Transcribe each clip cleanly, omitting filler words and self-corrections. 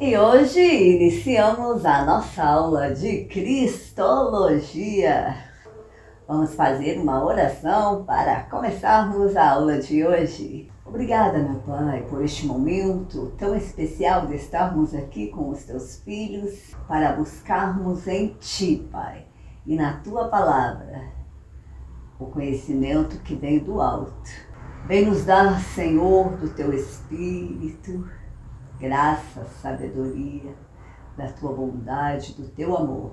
E hoje iniciamos a nossa aula de Cristologia. Vamos fazer uma oração para começarmos a aula de hoje. Obrigada, meu Pai, por este momento tão especial de estarmos aqui com os teus filhos para buscarmos em Ti, Pai, e na Tua palavra, o conhecimento que vem do alto. Vem nos dar, Senhor, do Teu Espírito, graça, sabedoria, da Tua bondade, do Teu amor.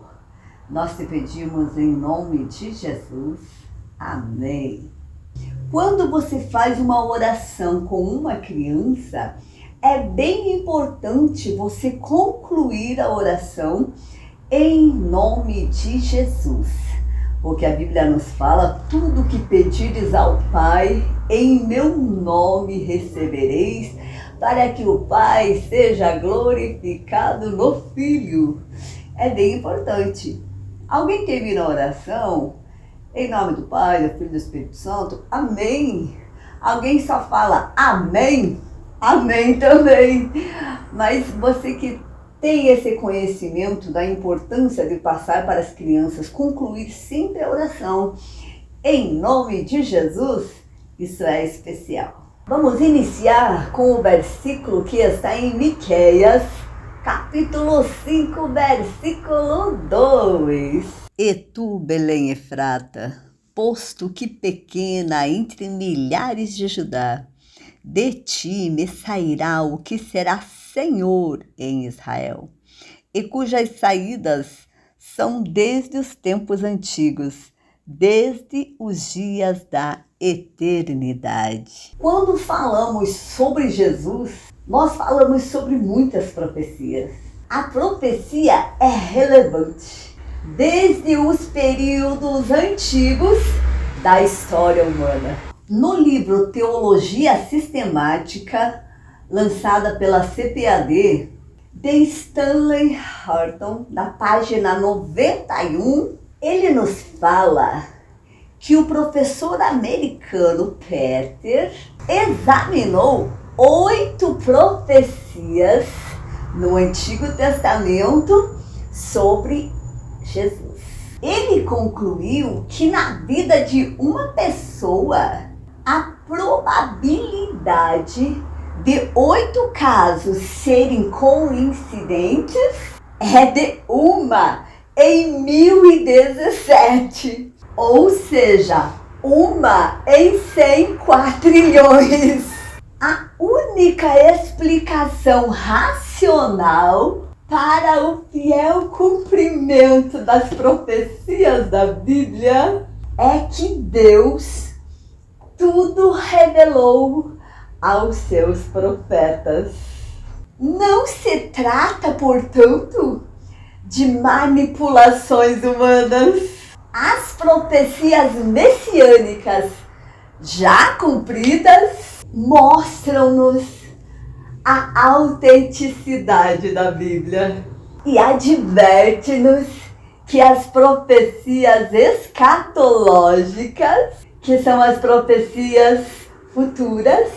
Nós te pedimos em nome de Jesus. Amém. Quando você faz uma oração com uma criança, é bem importante você concluir a oração em nome de Jesus. Porque a Bíblia nos fala, tudo que pedires ao Pai, em meu nome recebereis, para que o Pai seja glorificado no Filho. É bem importante. Alguém termina a oração, em nome do Pai, do Filho e do Espírito Santo, amém. Alguém só fala amém, amém também. Mas você que tem esse conhecimento da importância de passar para as crianças, concluir sempre a oração em nome de Jesus, isso é especial. Vamos iniciar com o versículo que está em Miqueias, capítulo 5, versículo 2. E tu, Belém Efrata, posto que pequena entre milhares de Judá, de ti me sairá o que será Senhor em Israel, e cujas saídas são desde os tempos antigos, desde os dias da eternidade. Quando falamos sobre Jesus, nós falamos sobre muitas profecias. A profecia é relevante desde os períodos antigos da história humana. No livro Teologia Sistemática, lançada pela CPAD, de Stanley Horton, na página 91, ele nos fala que o professor americano Peter examinou 8 profecias no Antigo Testamento sobre Jesus. Ele concluiu que na vida de uma pessoa, a probabilidade de 8 casos serem coincidentes é de 1 em 1017, ou seja, 1 em 100 quatrilhões. A única explicação racional para o fiel cumprimento das profecias da Bíblia é que Deus tudo revelou aos seus profetas. Não se trata, portanto, de manipulações humanas. As profecias messiânicas já cumpridas mostram-nos a autenticidade da Bíblia e adverte-nos que as profecias escatológicas, que são as profecias futuras,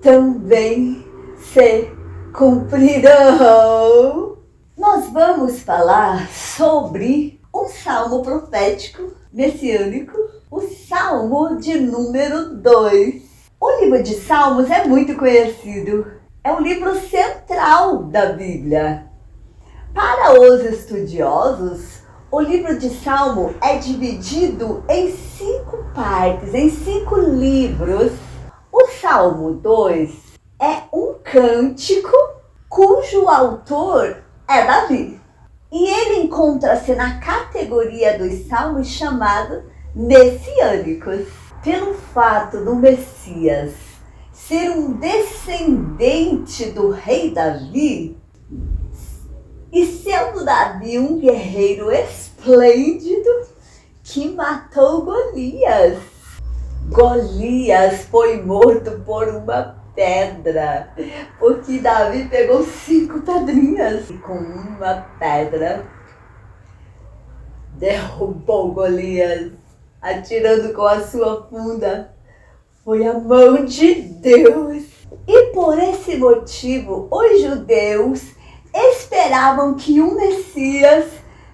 também se cumprirão. Nós vamos falar sobre um salmo profético messiânico, o Salmo de número 2. O livro de Salmos é muito conhecido, é o livro central da Bíblia. Para os estudiosos, o livro de Salmo é dividido em 5 partes, em 5 livros. O Salmo 2 é um cântico cujo autor é Davi. E ele encontra-se na categoria dos salmos chamados messiânicos. Pelo fato do Messias ser um descendente do rei Davi, e sendo Davi um guerreiro esplêndido que matou Golias. Golias foi morto por uma pedra, porque Davi pegou 5 pedrinhas e com uma pedra derrubou Golias, atirando com a sua funda. Foi a mão de Deus. E por esse motivo, os judeus esperavam que um Messias,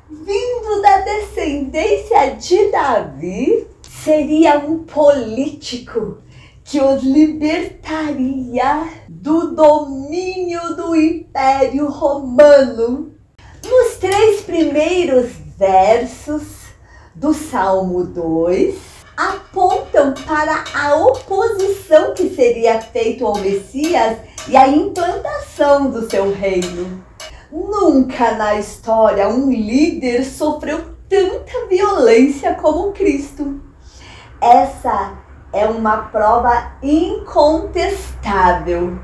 vindo da descendência de Davi, seria um político que os libertaria do domínio do Império Romano. Nos 3 primeiros versos do Salmo 2, apontam para a oposição que seria feita ao Messias e a implantação do seu reino. Nunca na história um líder sofreu tanta violência como Cristo. Essa é uma prova incontestável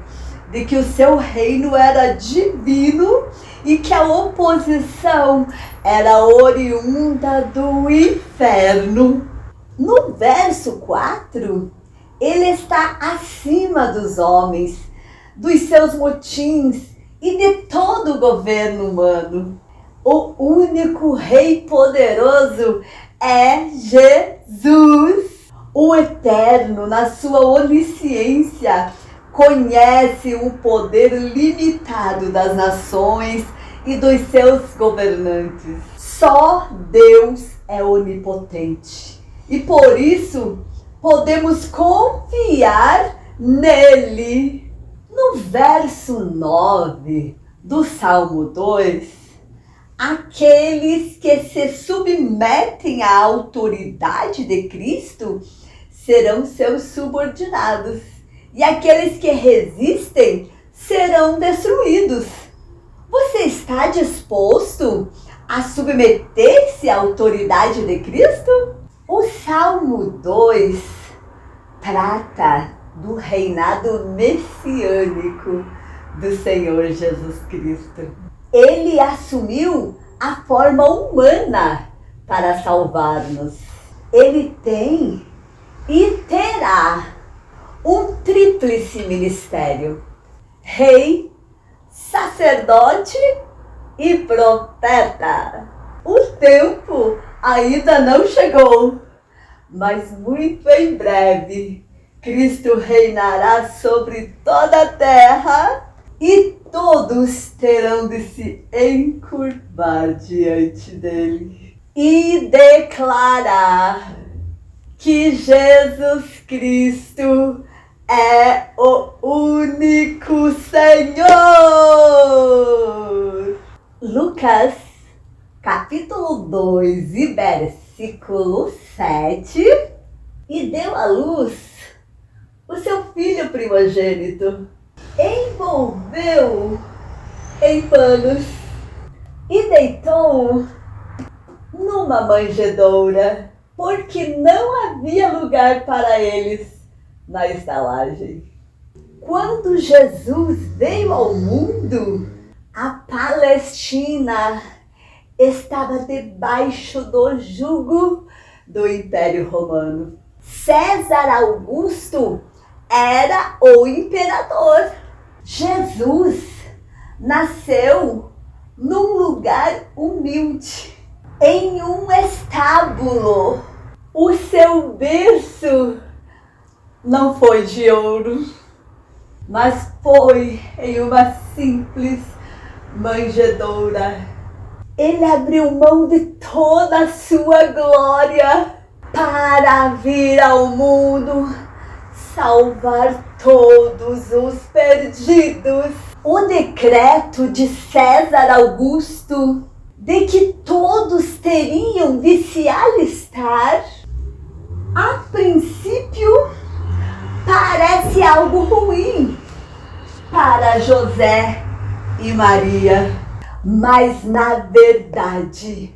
de que o seu reino era divino e que a oposição era oriunda do inferno. No verso 4, ele está acima dos homens, dos seus motins e de todo o governo humano. O único Rei poderoso é Jesus. O Eterno, na sua onisciência, conhece o poder limitado das nações e dos seus governantes. Só Deus é onipotente. E por isso, podemos confiar nele. No verso 9 do Salmo 2, aqueles que se submetem à autoridade de Cristo serão seus subordinados, e aqueles que resistem serão destruídos. Você está disposto a submeter-se à autoridade de Cristo? O Salmo 2 trata do reinado messiânico do Senhor Jesus Cristo. Ele assumiu a forma humana para salvar-nos. Ele tem e terá um tríplice ministério: rei, sacerdote e profeta. O tempo ainda não chegou, mas muito em breve Cristo reinará sobre toda a terra e todos terão de se encurvar diante dele e declarar que Jesus Cristo é o único Senhor. Lucas, capítulo 2 e versículo 7. E deu à luz o seu filho primogênito, envolveu-o em panos e deitou-o numa manjedoura, porque não havia lugar para eles na estalagem. Quando Jesus veio ao mundo, a Palestina estava debaixo do jugo do Império Romano. César Augusto era o imperador. Jesus nasceu num lugar humilde, em um estábulo. O seu berço não foi de ouro, mas foi em uma simples manjedoura. Ele abriu mão de toda a sua glória para vir ao mundo salvar todos os perdidos. O decreto de César Augusto de que todos teriam de se alistar, a princípio parece algo ruim para José e Maria, mas na verdade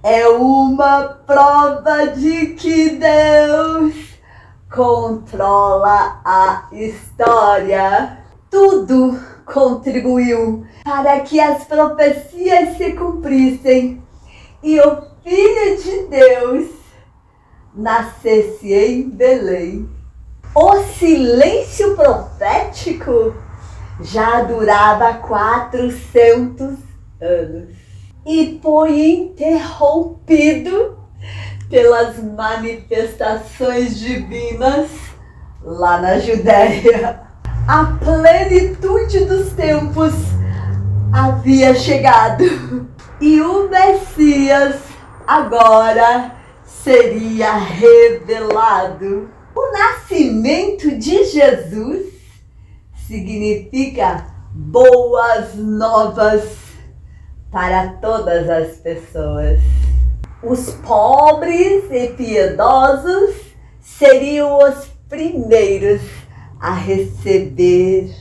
é uma prova de que Deus controla a história. Tudo contribuiu para que as profecias se cumprissem e o Filho de Deus nascesse em Belém. O silêncio profético já durava 400 anos e foi interrompido pelas manifestações divinas lá na Judéia. A plenitude dos tempos havia chegado e o Messias agora seria revelado. O nascimento de Jesus significa boas novas para todas as pessoas. Os pobres e piedosos seriam os primeiros a receber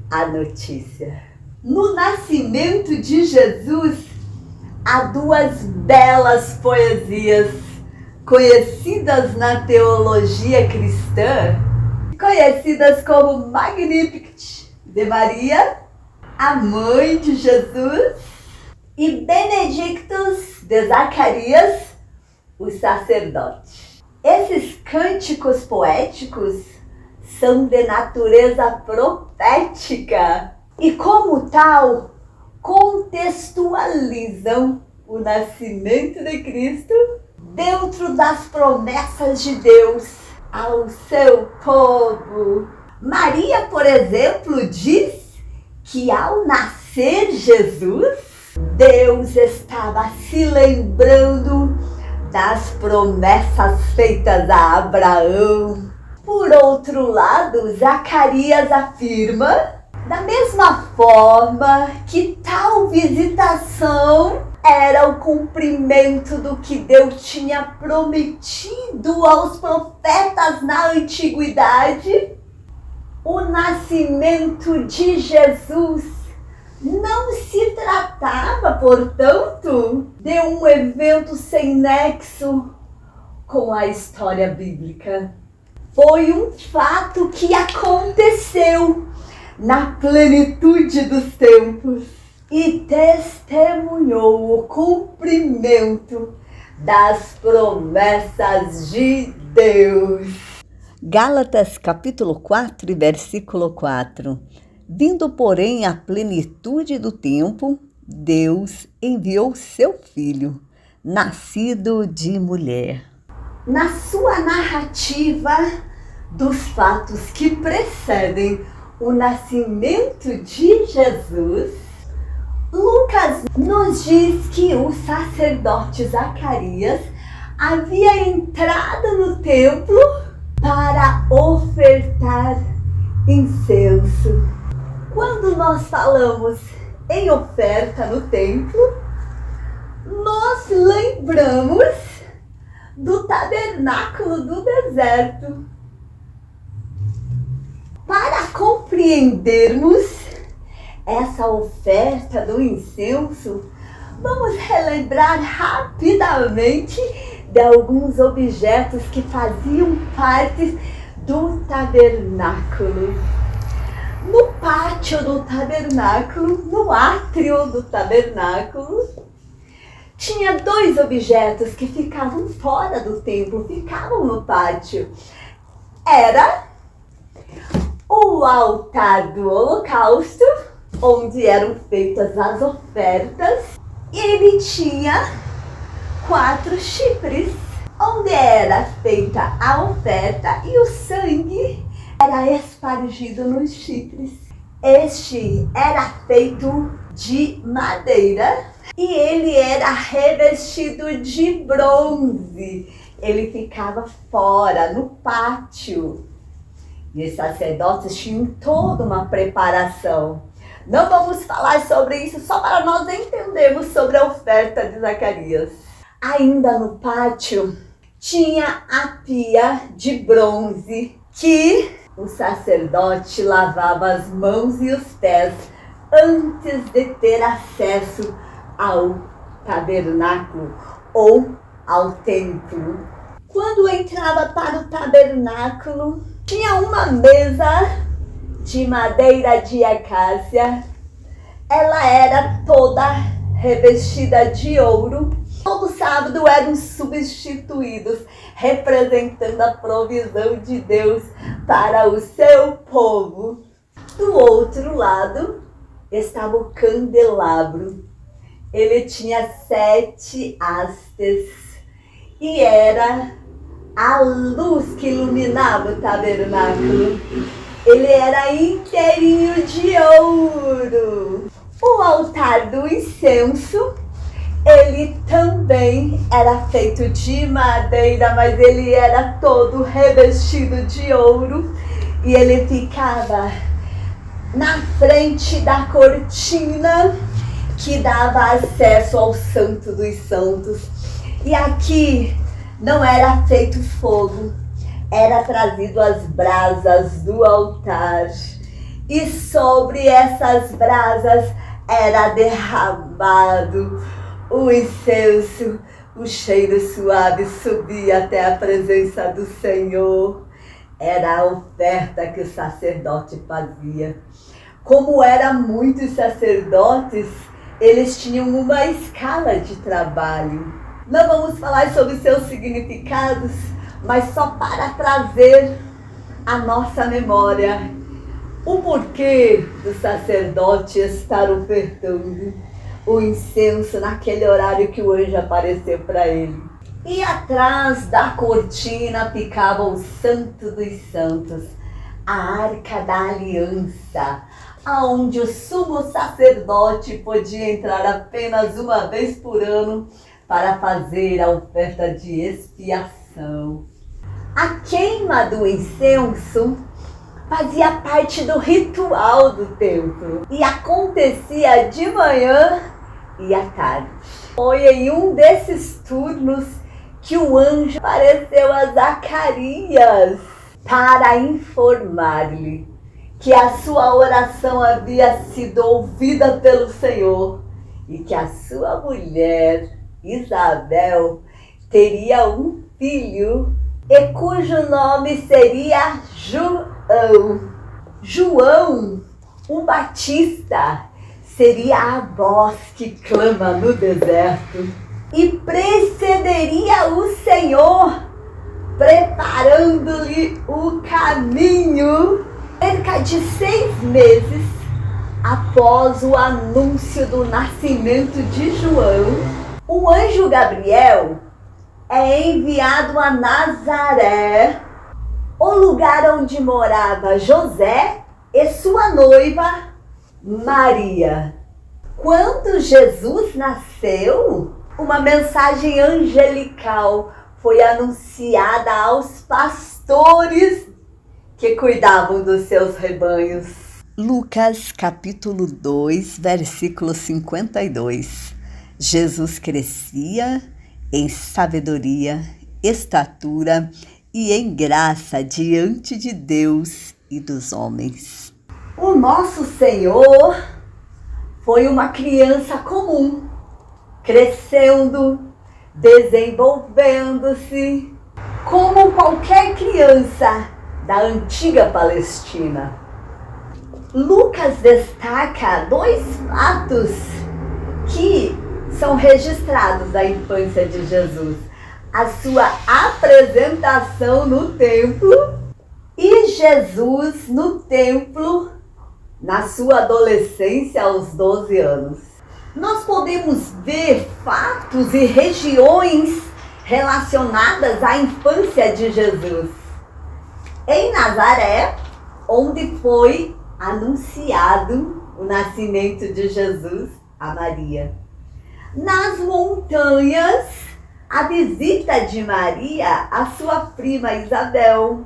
a notícia. No nascimento de Jesus, há duas belas poesias conhecidas na teologia cristã, conhecidas como Magnificat de Maria, a mãe de Jesus, e Benedictus de Zacarias, o sacerdote. Esses cânticos poéticos são de natureza profética e, como tal, contextualizam o nascimento de Cristo dentro das promessas de Deus ao seu povo. Maria, por exemplo, diz que ao nascer Jesus, Deus estava se lembrando das promessas feitas a Abraão. Por outro lado, Zacarias afirma, da mesma forma, que tal visitação era o cumprimento do que Deus tinha prometido aos profetas na antiguidade. O nascimento de Jesus não se tratava, portanto, de um evento sem nexo com a história bíblica. Foi um fato que aconteceu na plenitude dos tempos e testemunhou o cumprimento das promessas de Deus. Gálatas capítulo 4, versículo 4. Vindo, porém, à plenitude do tempo, Deus enviou seu Filho, nascido de mulher. Na sua narrativa dos fatos que precedem o nascimento de Jesus, Lucas nos diz que o sacerdote Zacarias havia entrado no templo para ofertar incenso. Quando nós falamos em oferta no templo, nós lembramos do tabernáculo do deserto. Para compreendermos essa oferta do incenso, vamos relembrar rapidamente de alguns objetos que faziam parte do tabernáculo. No pátio do tabernáculo, no átrio do tabernáculo, tinha dois objetos que ficavam fora do templo, ficavam no pátio. Era o altar do holocausto, onde eram feitas as ofertas, e ele tinha 4 chifres, onde era feita a oferta e o sangue era espargido nos chifres. Este era feito de madeira e ele era revestido de bronze. Ele ficava fora, no pátio. E os sacerdotes tinham toda uma preparação. Não vamos falar sobre isso, só para nós entendermos sobre a oferta de Zacarias. Ainda no pátio, tinha a pia de bronze que o sacerdote lavava as mãos e os pés antes de ter acesso ao tabernáculo ou ao templo. Quando entrava para o tabernáculo, tinha uma mesa de madeira de acácia. Ela era toda revestida de ouro. Todo sábado eram substituídos, representando a provisão de Deus para o seu povo. Do outro lado estava o candelabro. Ele tinha 7 hastes e era a luz que iluminava o tabernáculo. Ele era inteirinho de ouro. O altar do incenso, ele também era feito de madeira, mas ele era todo revestido de ouro e ele ficava na frente da cortina que dava acesso ao Santo dos Santos. E aqui não era feito fogo, era trazido as brasas do altar. E sobre essas brasas era derramado o incenso. O cheiro suave subia até a presença do Senhor. Era a oferta que o sacerdote fazia. Como eram muitos sacerdotes, eles tinham uma escala de trabalho. Não vamos falar sobre seus significados, mas só para trazer a nossa memória o porquê do sacerdote estar ofertando o incenso naquele horário que o anjo apareceu para ele. E atrás da cortina ficava o Santo dos Santos, a Arca da Aliança, aonde o sumo sacerdote podia entrar apenas uma vez por ano para fazer a oferta de expiação. A queima do incenso fazia parte do ritual do templo e acontecia de manhã e à tarde. Foi em um desses turnos que o anjo apareceu a Zacarias para informar-lhe que a sua oração havia sido ouvida pelo Senhor e que a sua mulher, Isabel, teria um filho e cujo nome seria João. João, o Batista, seria a voz que clama no deserto e precederia o Senhor, preparando-lhe o caminho. Cerca de 6 meses após o anúncio do nascimento de João, o anjo Gabriel é enviado a Nazaré, o lugar onde morava José e sua noiva Maria. Quando Jesus nasceu, uma mensagem angelical foi anunciada aos pastores que cuidavam dos seus rebanhos. Lucas capítulo 2, versículo 52. Jesus crescia em sabedoria, estatura e em graça diante de Deus e dos homens. O nosso Senhor foi uma criança comum, crescendo, desenvolvendo-se, como qualquer criança da antiga Palestina. Lucas destaca 2 fatos que são registrados da infância de Jesus: a sua apresentação no templo e Jesus no templo na sua adolescência aos 12 anos. Nós podemos ver fatos e regiões relacionadas à infância de Jesus. Em Nazaré, onde foi anunciado o nascimento de Jesus a Maria. Nas montanhas, a visita de Maria à sua prima Isabel.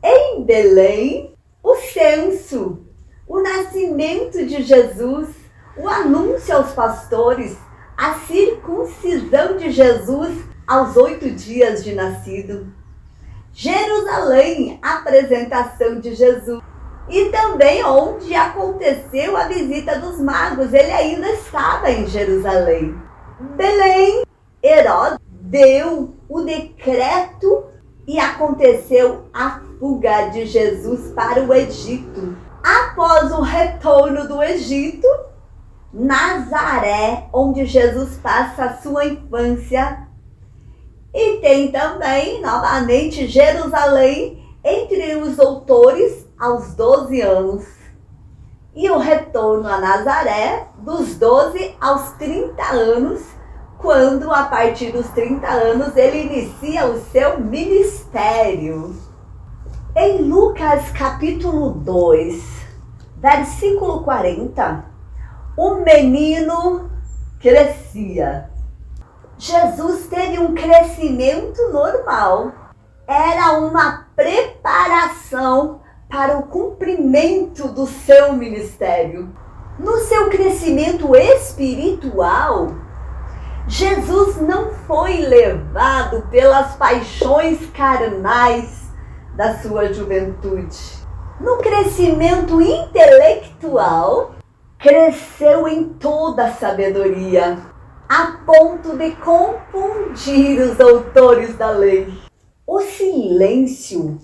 Em Belém, o censo, o nascimento de Jesus, o anúncio aos pastores, a circuncisão de Jesus aos 8 dias de nascido. Jerusalém, a apresentação de Jesus. E também onde aconteceu a visita dos magos, ele ainda estava em Jerusalém. Belém, Herodes deu o decreto e aconteceu a fuga de Jesus para o Egito. Após o retorno do Egito, Nazaré, onde Jesus passa a sua infância. E tem também, novamente, Jerusalém, entre os doutores aos 12 anos. E o retorno a Nazaré, dos 12 aos 30 anos, quando, a partir dos 30 anos, ele inicia o seu ministério. Em Lucas capítulo 2, versículo 40, o menino crescia. Jesus teve um crescimento normal. Era uma preparação para o cumprimento do seu ministério. No seu crescimento espiritual, Jesus não foi levado pelas paixões carnais da sua juventude. No crescimento intelectual, cresceu em toda a sabedoria, a ponto de confundir os autores da lei. O silêncio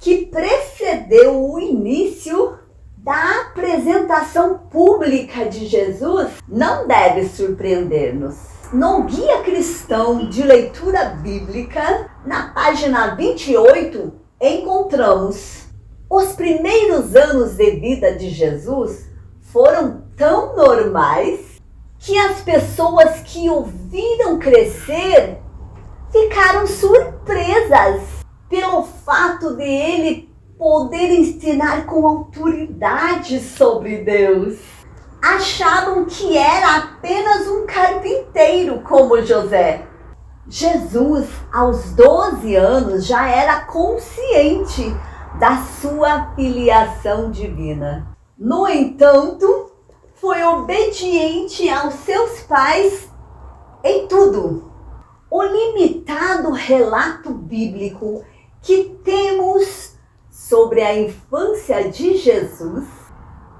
que precedeu o início da apresentação pública de Jesus não deve surpreender-nos. No Guia Cristão de Leitura Bíblica, na página 28, encontramos: os primeiros anos de vida de Jesus foram tão normais que as pessoas que o viram crescer ficaram surpresas pelo fato de ele poder ensinar com autoridade sobre Deus. Achavam que era apenas um carpinteiro como José. Jesus, aos 12 anos, já era consciente da sua filiação divina. No entanto, foi obediente aos seus pais em tudo. O limitado relato bíblico que temos sobre a infância de Jesus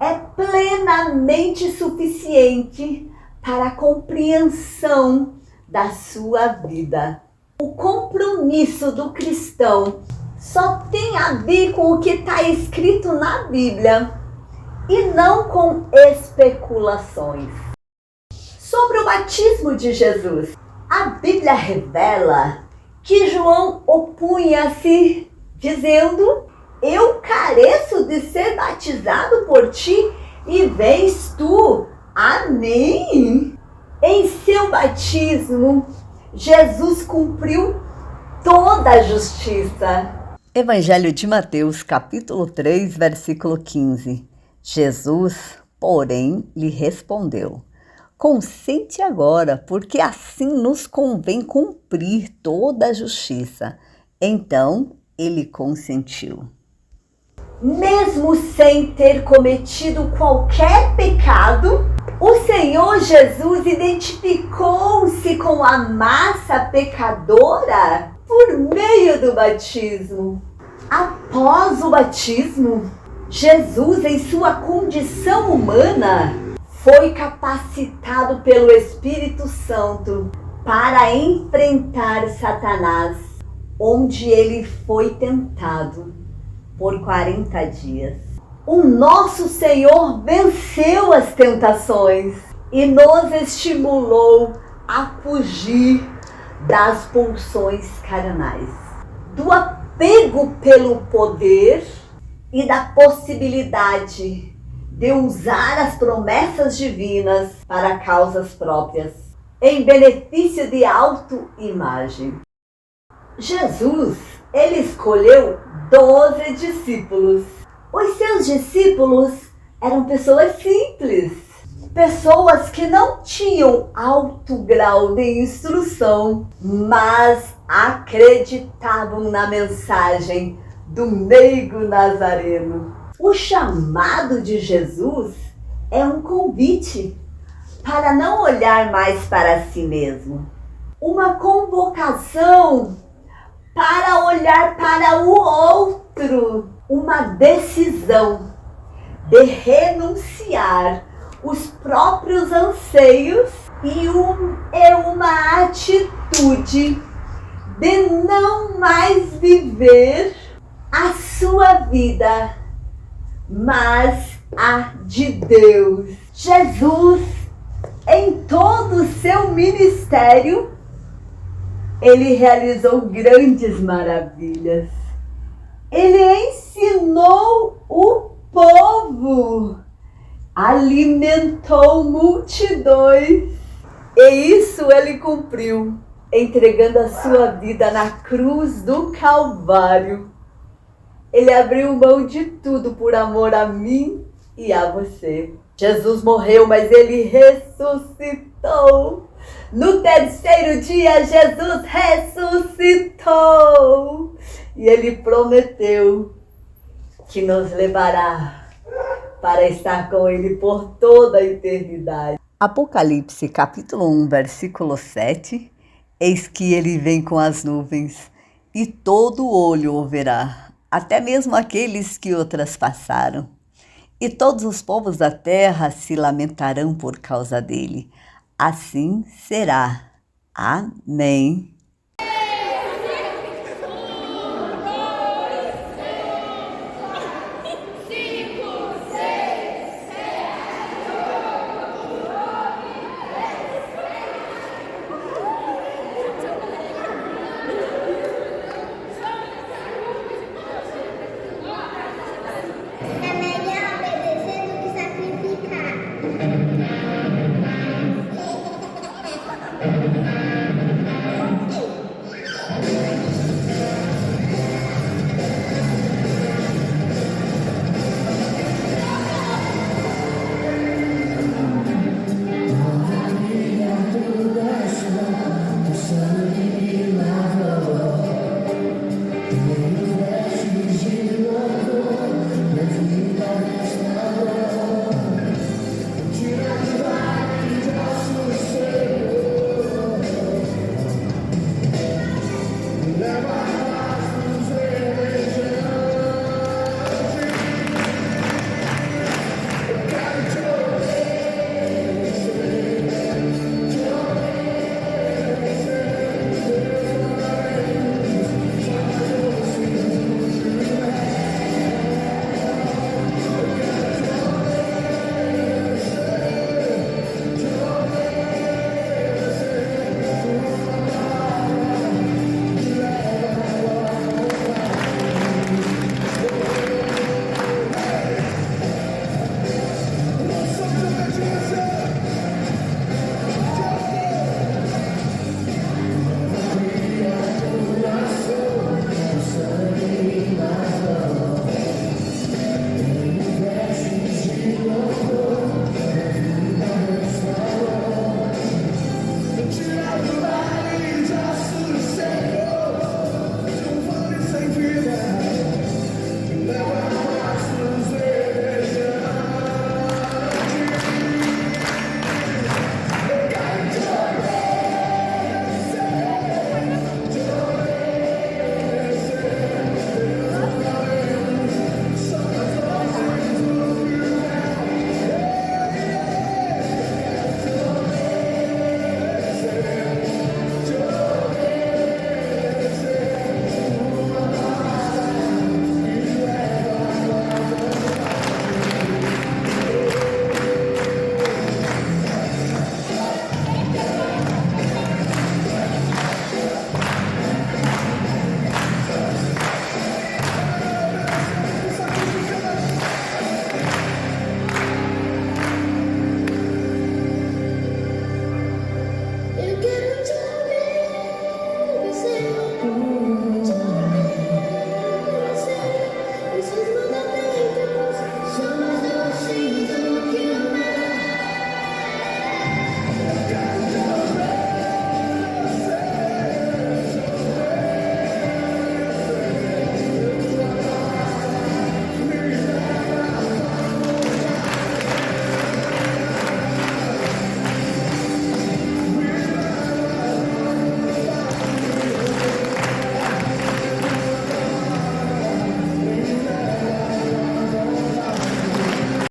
é plenamente suficiente para a compreensão da sua vida. O compromisso do cristão só tem a ver com o que está escrito na Bíblia e não com especulações. Sobre o batismo de Jesus, a Bíblia revela que João opunha-se, dizendo: eu careço de ser batizado por ti e vens tu a mim. Em seu batismo, Jesus cumpriu toda a justiça. Evangelho de Mateus, capítulo 3, versículo 15. Jesus, porém, lhe respondeu: consente agora, porque assim nos convém cumprir toda a justiça. Então ele consentiu. Mesmo sem ter cometido qualquer pecado, o Senhor Jesus identificou-se com a massa pecadora por meio do batismo. Após o batismo, Jesus, em sua condição humana, foi capacitado pelo Espírito Santo para enfrentar Satanás, onde ele foi tentado por 40 dias. O nosso Senhor venceu as tentações e nos estimulou a fugir das pulsões carnais, do apego pelo poder e da possibilidade de usar as promessas divinas para causas próprias, em benefício de autoimagem. Jesus, ele escolheu 12 discípulos. Os seus discípulos eram pessoas simples, pessoas que não tinham alto grau de instrução, mas acreditavam na mensagem do meigo nazareno. O chamado de Jesus é um convite para não olhar mais para si mesmo, uma convocação para olhar para o outro, uma decisão de renunciar os próprios anseios e uma atitude de não mais viver a sua vida, mas a de Deus. Jesus, em todo o seu ministério, ele realizou grandes maravilhas. Ele ensinou o povo, alimentou multidões. E isso ele cumpriu, entregando a sua vida na cruz do Calvário. Ele abriu mão de tudo por amor a mim e a você. Jesus morreu, mas ele ressuscitou. No terceiro dia, Jesus ressuscitou. E ele prometeu que nos levará para estar com ele por toda a eternidade. Apocalipse, capítulo 1, versículo 7. Eis que ele vem com as nuvens, e todo olho o verá, até mesmo aqueles que o traspassaram. E todos os povos da terra se lamentarão por causa dele. Assim será. Amém. É melhor obedecer do que sacrificar.